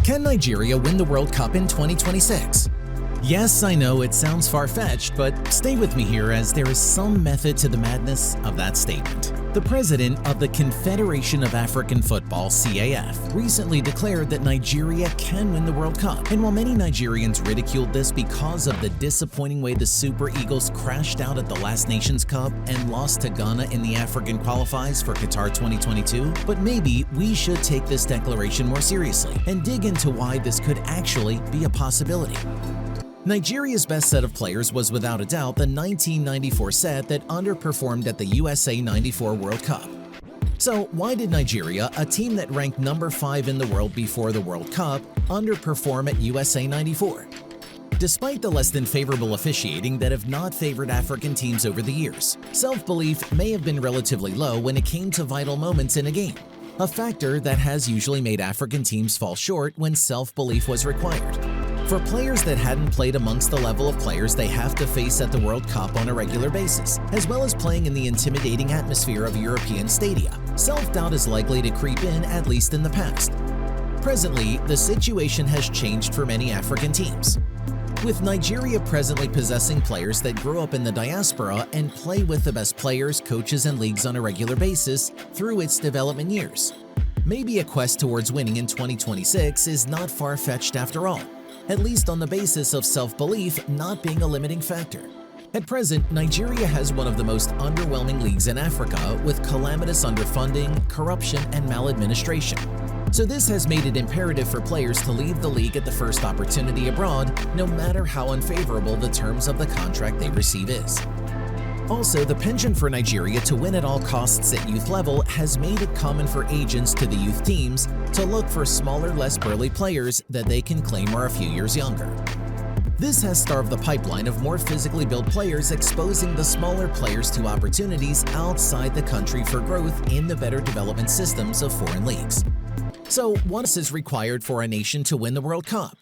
Can Nigeria win the World Cup in 2026? Yes, I know it sounds far-fetched, but stay with me here as there is some method to the madness of that statement. The president of the Confederation of African Football, CAF, recently declared that Nigeria can win the World Cup. And while many Nigerians ridiculed this because of the disappointing way the Super Eagles crashed out at the last Nations Cup and lost to Ghana in the African qualifiers for Qatar 2022, but maybe we should take this declaration more seriously and dig into why this could actually be a possibility. Nigeria's best set of players was without a doubt the 1994 set that underperformed at the USA 94 World Cup. So why did Nigeria, a team that ranked number 5 in the world before the World Cup, underperform at USA 94? Despite the less than favorable officiating that have not favored African teams over the years, self-belief may have been relatively low when it came to vital moments in a game, a factor that has usually made African teams fall short when self-belief was required. For players that hadn't played amongst the level of players they have to face at the World Cup on a regular basis, as well as playing in the intimidating atmosphere of European stadia, self-doubt is likely to creep in, at least in the past. Presently, the situation has changed for many African teams, with Nigeria presently possessing players that grew up in the diaspora and play with the best players, coaches, and leagues on a regular basis through its development years. Maybe a quest towards winning in 2026 is not far-fetched after all, at least on the basis of self-belief not being a limiting factor. At present, Nigeria has one of the most underwhelming leagues in Africa with calamitous underfunding, corruption, and maladministration. So this has made it imperative for players to leave the league at the first opportunity abroad, no matter how unfavorable the terms of the contract they receive is. Also, the penchant for Nigeria to win at all costs at youth level has made it common for agents to the youth teams to look for smaller, less burly players that they can claim are a few years younger. This has starved the pipeline of more physically built players, exposing the smaller players to opportunities outside the country for growth in the better development systems of foreign leagues. So, what is required for a nation to win the World Cup?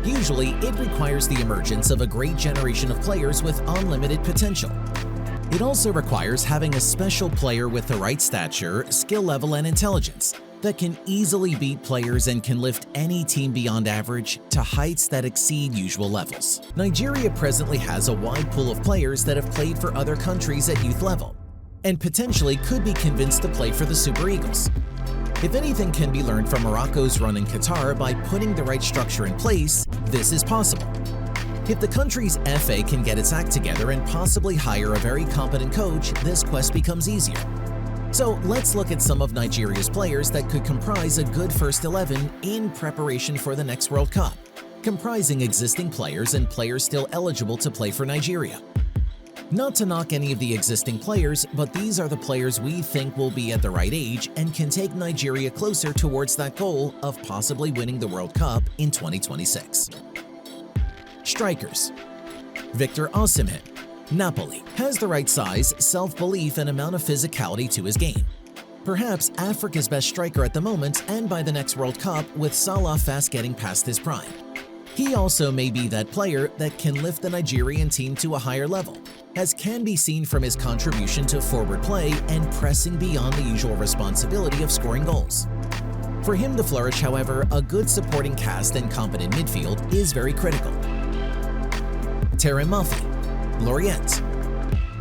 Usually, it requires the emergence of a great generation of players with unlimited potential. It also requires having a special player with the right stature, skill level, and intelligence that can easily beat players and can lift any team beyond average to heights that exceed usual levels. Nigeria presently has a wide pool of players that have played for other countries at youth level and potentially could be convinced to play for the Super Eagles. If anything can be learned from Morocco's run in Qatar by putting the right structure in place, this is possible. If the country's FA can get its act together and possibly hire a very competent coach, this quest becomes easier. So let's look at some of Nigeria's players that could comprise a good first 11 in preparation for the next World Cup, comprising existing players and players still eligible to play for Nigeria. Not to knock any of the existing players, but these are the players we think will be at the right age and can take Nigeria closer towards that goal of possibly winning the World Cup in 2026. Strikers. Victor Osimhen, Napoli, has the right size, self-belief, and amount of physicality to his game. Perhaps Africa's best striker at the moment and by the next World Cup, with Salah fast getting past his prime. He also may be that player that can lift the Nigerian team to a higher level, as can be seen from his contribution to forward play and pressing beyond the usual responsibility of scoring goals. For him to flourish, however, a good supporting cast and competent midfield is very critical. Terem Moffi, Lorient.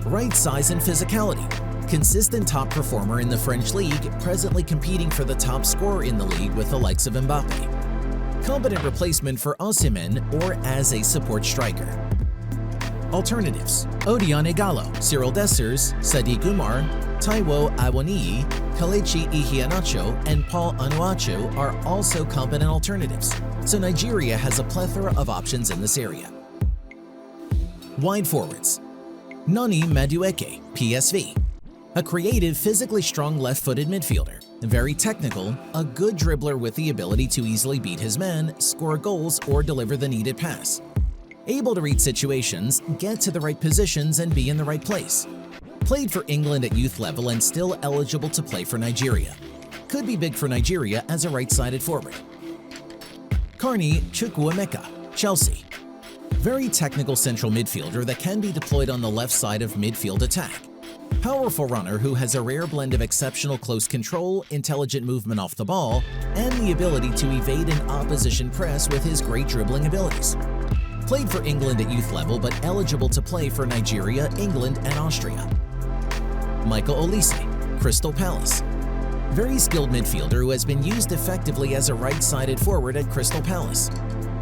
Right size and physicality. Consistent top performer in the French league, presently competing for the top scorer in the league with the likes of Mbappe. Competent replacement for Osimhen or as a support striker. Alternatives: Odion Igalo, Cyril Dessers, Sadiq Umar, Taiwo Awoniyi, Kelechi Iheanacho, and Paul Onuachu are also competent alternatives, so Nigeria has a plethora of options in this area. Wide forwards. Noni Madueke, PSV. A creative, physically strong left-footed midfielder, very technical, a good dribbler with the ability to easily beat his man, score goals, or deliver the needed pass. Able to read situations, get to the right positions, and be in the right place. Played for England at youth level and still eligible to play for Nigeria. Could be big for Nigeria as a right-sided forward. Carney Chukwuemeka, Chelsea. Very technical central midfielder that can be deployed on the left side of midfield attack. Powerful runner who has a rare blend of exceptional close control, intelligent movement off the ball, and the ability to evade an opposition press with his great dribbling abilities. Played for England at youth level but eligible to play for Nigeria, England, and Austria. Michael Olise, Crystal Palace. Very skilled midfielder who has been used effectively as a right-sided forward at Crystal Palace.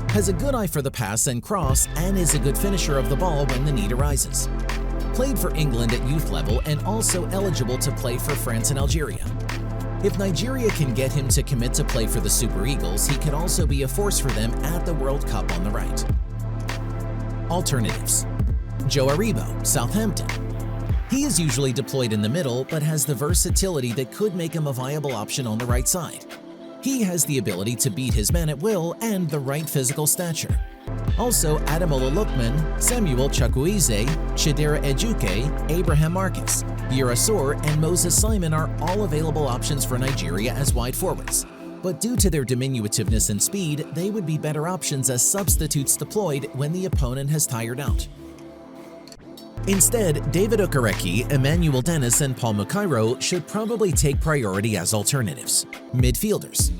Has a good eye for the pass and cross and is a good finisher of the ball when the need arises. Played for England at youth level and also eligible to play for France and Algeria. If Nigeria can get him to commit to play for the Super Eagles, he could also be a force for them at the World Cup on the right. Alternatives. Joe Aribo, Southampton. He is usually deployed in the middle but has the versatility that could make him a viable option on the right side. He has the ability to beat his man at will and the right physical stature. Also, Ademola Lookman, Samuel Chukwueze, Chidera Ejuke, Abraham Marcus, Yurasor, and Moses Simon are all available options for Nigeria as wide forwards. But due to their diminutiveness and speed, they would be better options as substitutes deployed when the opponent has tired out. Instead, David Okereke, Emmanuel Dennis, and Paul Mukairo should probably take priority as alternatives. Midfielders.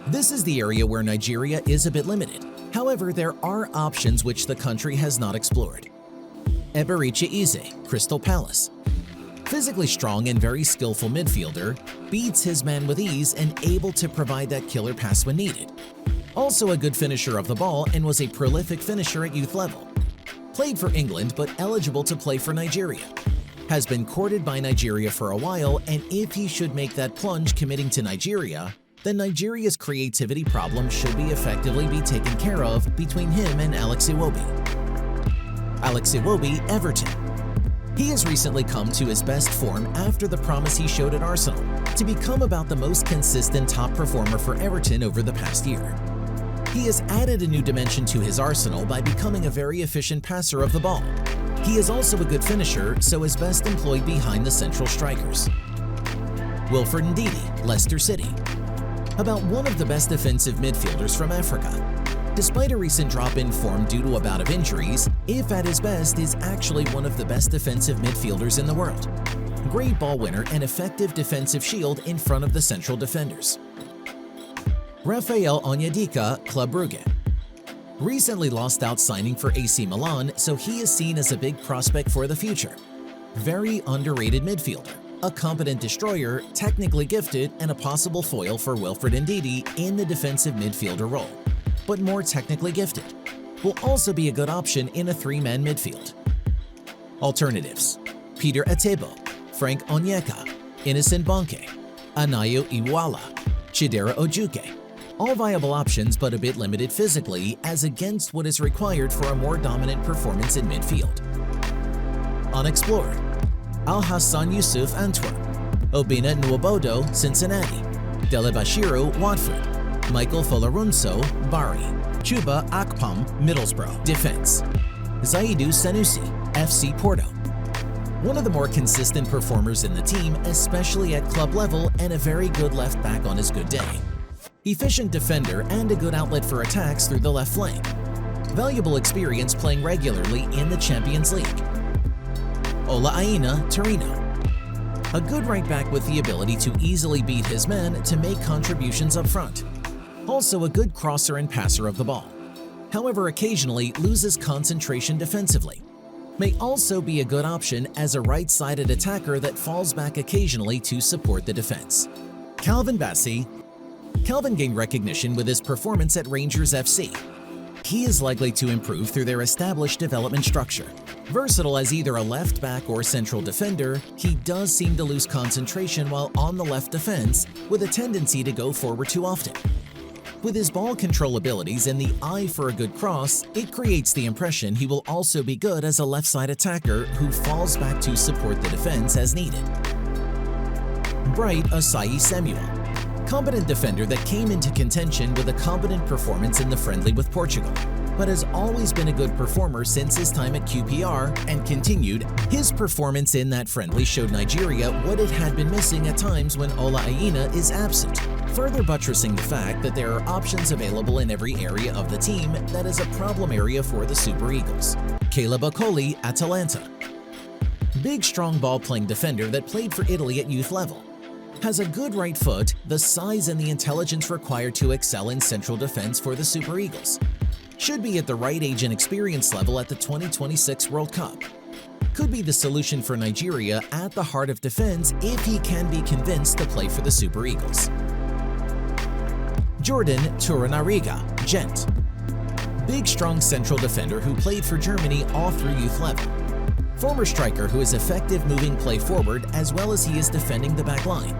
This is the area where Nigeria is a bit limited. However, there are options which the country has not explored. Eberiche Eze, Crystal Palace. Physically strong and very skillful midfielder, beats his man with ease and able to provide that killer pass when needed. Also a good finisher of the ball and was a prolific finisher at youth level. Played for England but eligible to play for Nigeria. Has been courted by Nigeria for a while, and if he should make that plunge committing to Nigeria, then Nigeria's creativity problem should be effectively taken care of between him and Alex Iwobi. Alex Iwobi, Everton. He has recently come to his best form after the promise he showed at Arsenal to become about the most consistent top performer for Everton over the past year. He has added a new dimension to his arsenal by becoming a very efficient passer of the ball. He is also a good finisher, so is best employed behind the central strikers. Wilfred Ndidi, Leicester City. About one of the best defensive midfielders from Africa. Despite a recent drop in form due to a bout of injuries, if at his best is actually one of the best defensive midfielders in the world. Great ball winner and effective defensive shield in front of the central defenders. Rafael Onyedika, Club Brugge. Recently lost out signing for AC Milan, so he is seen as a big prospect for the future. Very underrated midfielder, a competent destroyer, technically gifted, and a possible foil for Wilfred Ndidi in the defensive midfielder role, but more technically gifted. Will also be a good option in a three-man midfield. Alternatives. Peter Atebo, Frank Onyeka, Innocent Bonke, Anayo Iwala, Chidera Ojuke. All viable options but a bit limited physically as against what is required for a more dominant performance in midfield. Unexplored. Al-Hassan Yusuf, Antwerp, Obina Nwobodo, Cincinnati, Delebashiru, Watford, Michael Folarunso, Bari, Chuba Akpom, Middlesbrough, Defense, Zaidu Sanusi, FC Porto. One of the more consistent performers in the team, especially at club level, and a very good left back on his good day. Efficient defender and a good outlet for attacks through the left flank. Valuable experience playing regularly in the Champions League. Ola Aina, Torino. A good right back with the ability to easily beat his men to make contributions up front. Also a good crosser and passer of the ball. However, occasionally loses concentration defensively. May also be a good option as a right-sided attacker that falls back occasionally to support the defense. Calvin Bassey. Calvin gained recognition with his performance at Rangers FC. He is likely to improve through their established development structure. Versatile as either a left back or central defender, he does seem to lose concentration while on the left defense, with a tendency to go forward too often. With his ball control abilities and the eye for a good cross, it creates the impression he will also be good as a left-side attacker who falls back to support the defense as needed. Bright Asai Samuel. Competent defender that came into contention with a competent performance in the friendly with Portugal, but has always been a good performer since his time at QPR and continued. His performance in that friendly showed Nigeria what it had been missing at times when Ola Aina is absent, further buttressing the fact that there are options available in every area of the team that is a problem area for the Super Eagles. Caleb Okoli, Atalanta. Big, strong ball-playing defender that played for Italy at youth level. Has a good right foot, the size and the intelligence required to excel in central defense for the Super Eagles. Should be at the right age and experience level at the 2026 World Cup. Could be the solution for Nigeria at the heart of defense if he can be convinced to play for the Super Eagles. Jordan Turanariga, Gent. Big, strong central defender who played for Germany all through youth level. Former striker who is effective moving play forward as well as he is defending the back line.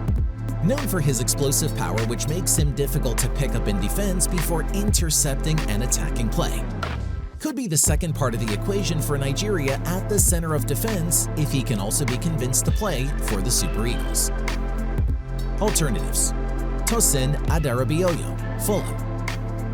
Known for his explosive power, which makes him difficult to pick up in defense before intercepting and attacking play. Could be the second part of the equation for Nigeria at the center of defense if he can also be convinced to play for the Super Eagles. Alternatives: Tosin Adarabioyo, Fulham.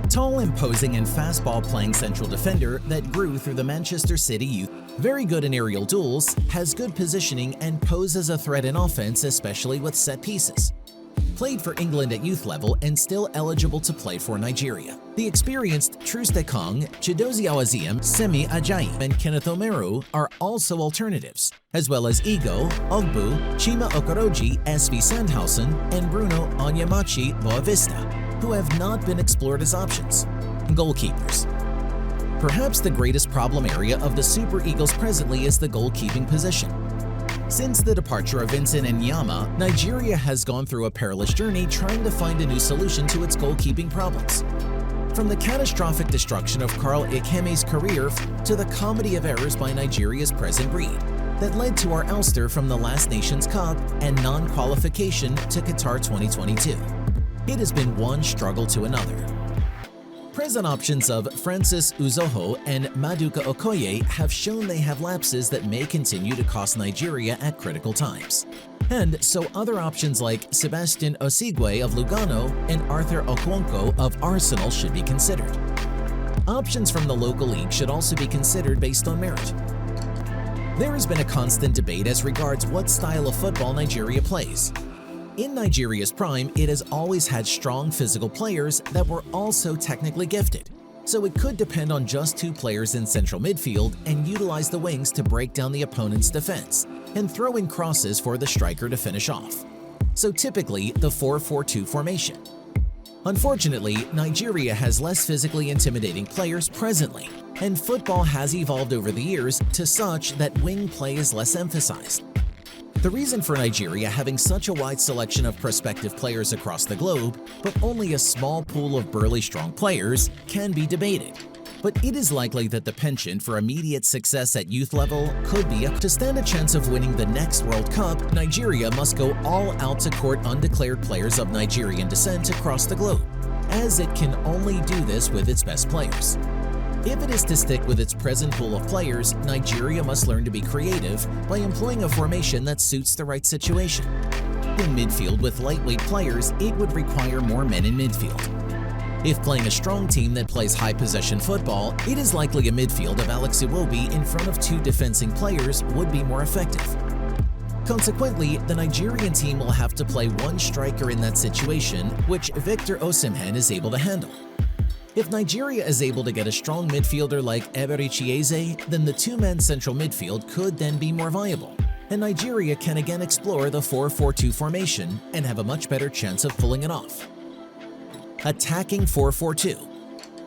Tall, imposing and fastball-playing central defender that grew through the Manchester City youth. Very good in aerial duels, has good positioning and poses a threat in offense, especially with set pieces. Played for England at youth level and still eligible to play for Nigeria. The experienced Trustekong, Chidozie Awaziem, Semi Ajayi, and Kenneth Omeru are also alternatives, as well as Igo, Ogbu, Chima Okoroji, SV Sandhausen, and Bruno Onyemachi Boavista, who have not been explored as options. Goalkeepers. Perhaps the greatest problem area of the Super Eagles presently is the goalkeeping position. Since the departure of Vincent Enyama, Nigeria has gone through a perilous journey trying to find a new solution to its goalkeeping problems. From the catastrophic destruction of Carl Ikeme's career to the comedy of errors by Nigeria's present breed that led to our ouster from the last Nations Cup and non-qualification to Qatar 2022. It has been one struggle to another. Present options of Francis Uzoho and Maduka Okoye have shown they have lapses that may continue to cost Nigeria at critical times. And so other options like Sebastian Osigwe of Lugano and Arthur Okwonko of Arsenal should be considered. Options from the local league should also be considered based on merit. There has been a constant debate as regards what style of football Nigeria plays. In Nigeria's prime, it has always had strong physical players that were also technically gifted, so it could depend on just two players in central midfield and utilize the wings to break down the opponent's defense and throw in crosses for the striker to finish off. So typically, the 4-4-2 formation. Unfortunately, Nigeria has less physically intimidating players presently, and football has evolved over the years to such that wing play is less emphasized. The reason for Nigeria having such a wide selection of prospective players across the globe, but only a small pool of burly strong players, can be debated. But it is likely that the penchant for immediate success at youth level could be to stand a chance of winning the next World Cup. Nigeria must go all out to court undeclared players of Nigerian descent across the globe, as it can only do this with its best players. If it is to stick with its present pool of players, Nigeria must learn to be creative by employing a formation that suits the right situation. In midfield with lightweight players, it would require more men in midfield. If playing a strong team that plays high possession football, it is likely a midfield of Alex Iwobi in front of two defending players would be more effective. Consequently, the Nigerian team will have to play one striker in that situation, which Victor Osimhen is able to handle. If Nigeria is able to get a strong midfielder like Eberichi Eze, then the two-man central midfield could then be more viable, and Nigeria can again explore the 4-4-2 formation and have a much better chance of pulling it off. Attacking 4-4-2.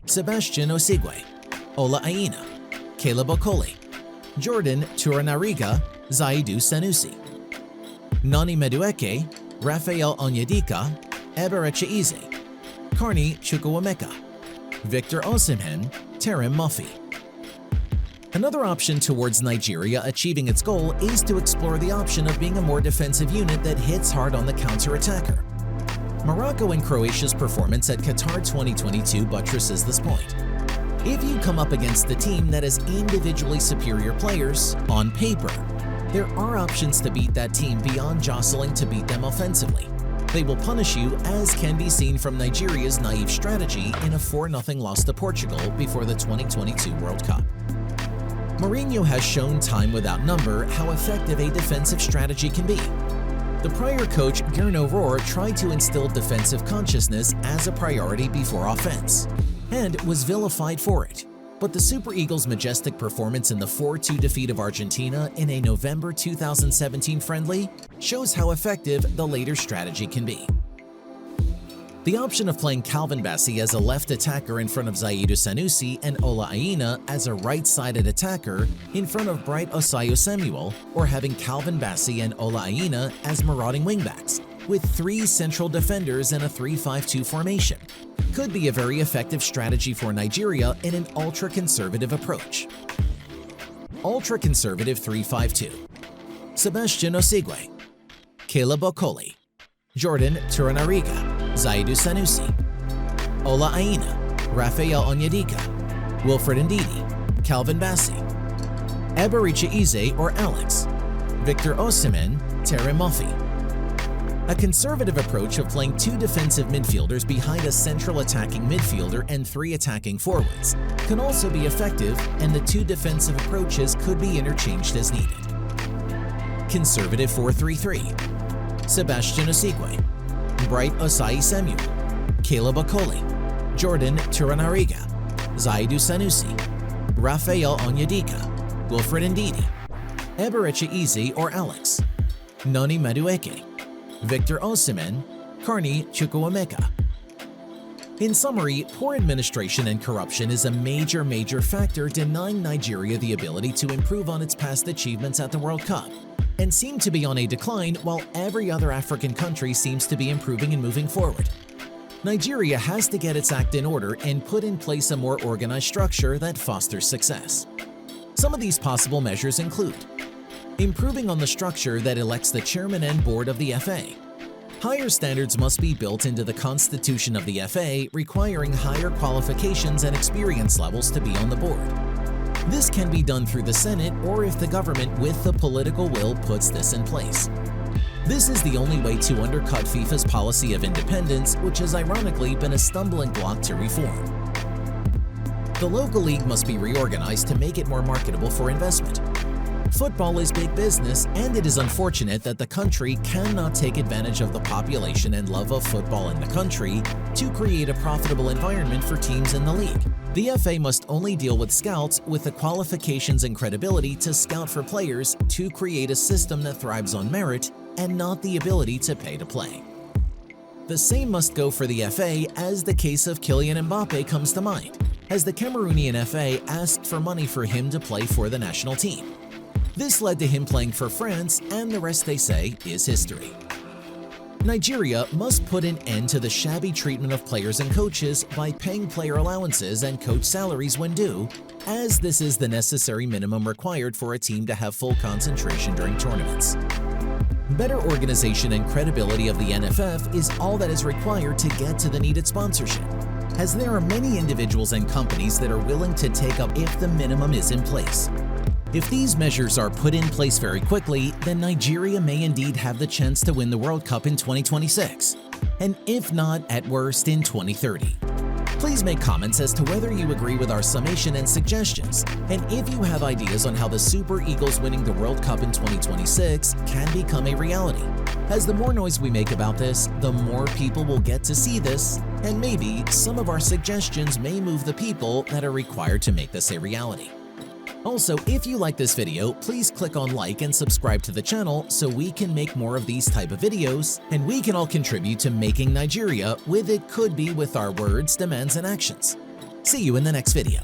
Sebastian Osigwe, Ola Aina, Caleb Okoli, Jordan Turanariga, Zaidu Sanusi, Nani Madueke, Rafael Onyedika, Eberichi Eze, Carney Chukwuemeka, Victor Osimhen, Terem Moffi. Another option towards Nigeria achieving its goal is to explore the option of being a more defensive unit that hits hard on the counter-attacker. Morocco and Croatia's performance at Qatar 2022 buttresses this point. If you come up against a team that has individually superior players, on paper, there are options to beat that team beyond jostling to beat them offensively. They will punish you, as can be seen from Nigeria's naive strategy in a 4-0 loss to Portugal before the 2022 World Cup. Mourinho has shown time without number how effective a defensive strategy can be. The prior coach, Gernot Rohr, tried to instill defensive consciousness as a priority before offense, and was vilified for it. but the Super Eagles' majestic performance in the 4-2 defeat of Argentina in a November 2017 friendly shows how effective the later strategy can be. The option of playing Calvin Bassey as a left attacker in front of Zaidou Sanusi and Ola Aina as a right-sided attacker in front of Bright Osayi-Samuel, or having Calvin Bassey and Ola Aina as marauding wingbacks, with 3 central defenders in a 3-5-2 formation, could be a very effective strategy for Nigeria in an ultra-conservative approach. Ultra-conservative 3-5-2. Sebastian Osigwe, Caleb Okoli, Jordan Turanariga, Zaidou Sanusi, Ola Aina, Rafael Onyedika, Wilfred Ndidi, Calvin Bassey, Ebericha Eze or Alex, Victor Osimhen, Terry Moffi. A conservative approach of playing 2 defensive midfielders behind a central attacking midfielder and 3 attacking forwards can also be effective, and the 2 defensive approaches could be interchanged as needed. Conservative 4-3-3. Sebastian Osigwe, Bright Osayi-Samuel, Caleb Okoli, Jordan Turanariga, Zaidou Sanusi, Rafael Onyedika, Wilfred Ndidi, Ebericha Eze or Alex, Noni Madueke, Victor Osimhen, Carney Chukwuemeka. In summary, poor administration and corruption is a major factor denying Nigeria the ability to improve on its past achievements at the World Cup, and seem to be on a decline while every other African country seems to be improving and moving forward. Nigeria has to get its act in order and put in place a more organized structure that fosters success. Some of these possible measures include improving on the structure that elects the chairman and board of the FA. Higher standards must be built into the constitution of the FA, requiring higher qualifications and experience levels to be on the board. This can be done through the Senate or if the government with the political will puts this in place. This is the only way to undercut FIFA's policy of independence, which has ironically been a stumbling block to reform. The local league must be reorganized to make it more marketable for investment. Football is big business, and it is unfortunate that the country cannot take advantage of the population and love of football in the country to create a profitable environment for teams in the league. The FA must only deal with scouts with the qualifications and credibility to scout for players to create a system that thrives on merit and not the ability to pay to play. The same must go for the FA, as the case of Kylian Mbappe comes to mind, as the Cameroonian FA asked for money for him to play for the national team. This led to him playing for France, and the rest, they say, is history. Nigeria must put an end to the shabby treatment of players and coaches by paying player allowances and coach salaries when due, as this is the necessary minimum required for a team to have full concentration during tournaments. Better organization and credibility of the NFF is all that is required to get to the needed sponsorship, as there are many individuals and companies that are willing to take up if the minimum is in place. If these measures are put in place very quickly, then Nigeria may indeed have the chance to win the World Cup in 2026, and if not, at worst, in 2030. Please make comments as to whether you agree with our summation and suggestions, and if you have ideas on how the Super Eagles winning the World Cup in 2026 can become a reality. As the more noise we make about this, the more people will get to see this, and maybe some of our suggestions may move the people that are required to make this a reality. Also, if you like this video, please click on like and subscribe to the channel so we can make more of these type of videos, and we can all contribute to making Nigeria with it could be with our words, demands, and actions. See you in the next video.